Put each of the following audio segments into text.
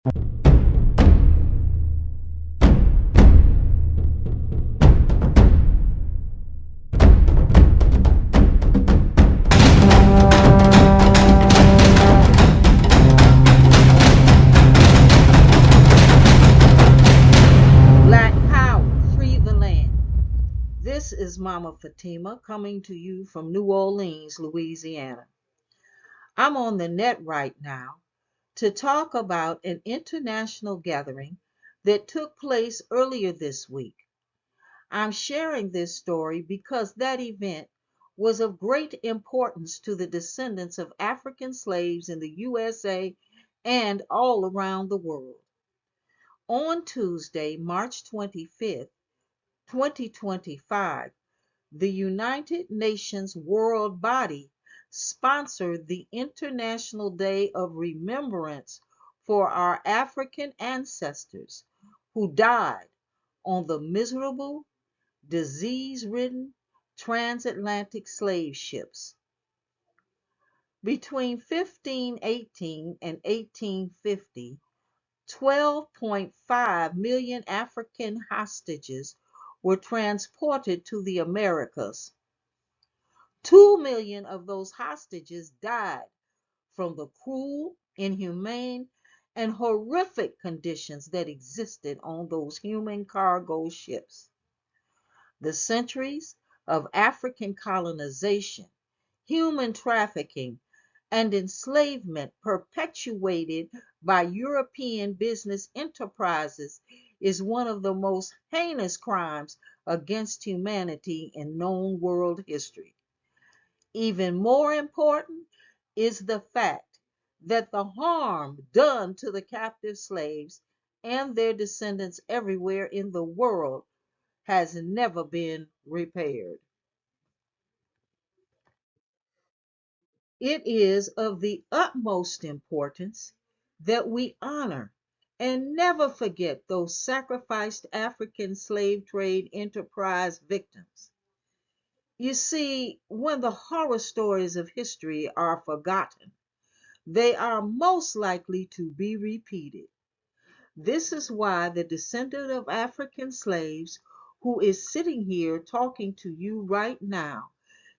Black Power, Free the Land. This is Mama Fatima coming to you from New Orleans, Louisiana. I'm on the net right now to talk about an international gathering that took place earlier this week. I'm sharing this story because that event was of great importance to the descendants of African slaves in the USA and all around the world. On Tuesday, March 25th, 2025, the United Nations World Body sponsored the International Day of Remembrance for our African ancestors who died on the miserable, disease-ridden transatlantic slave ships. Between 1518 and 1850, 12.5 million African hostages were transported to the Americas. 2 million of those hostages died from the cruel, inhumane, and horrific conditions that existed on those human cargo ships. The centuries of African colonization, human trafficking, and enslavement perpetuated by European business enterprises is one of the most heinous crimes against humanity in known world history. Even more important is the fact that the harm done to the captive slaves and their descendants everywhere in the world has never been repaired. It is of the utmost importance that we honor and never forget those sacrificed African slave trade enterprise victims. You see, when the horror stories of history are forgotten, they are most likely to be repeated. This is why the descendant of African slaves who is sitting here talking to you right now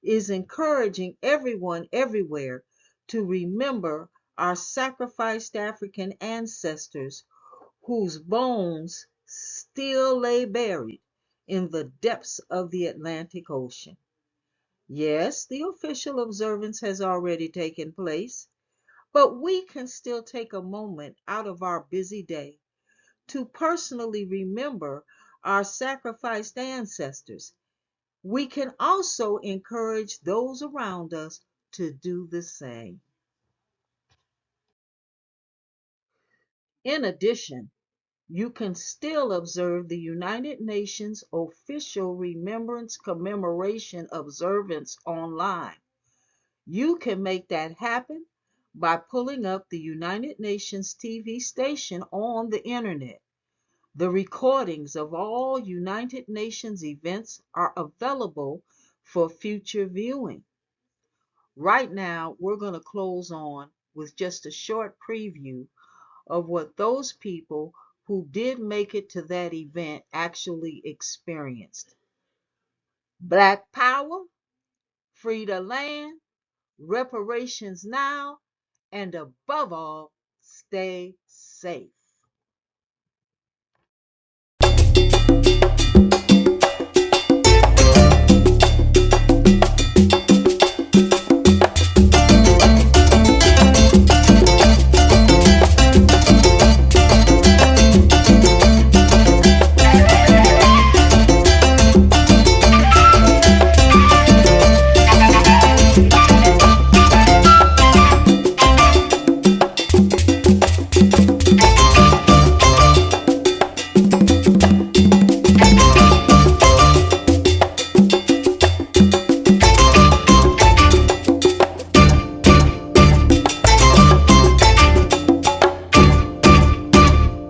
is encouraging everyone everywhere to remember our sacrificed African ancestors whose bones still lay buried in the depths of the Atlantic Ocean. Yes, the official observance has already taken place, but we can still take a moment out of our busy day to personally remember our sacrificed ancestors. We can also encourage those around us to do the same. In addition, you can still observe the United Nations official Remembrance Commemoration observance online. You can make that happen by pulling up the United Nations TV station on the internet. The recordings of all United Nations events are available for future viewing. Right now, we're going to close on with just a short preview of what those people who did make it to that event actually experienced. Black power, free the land, reparations now, and above all, stay safe.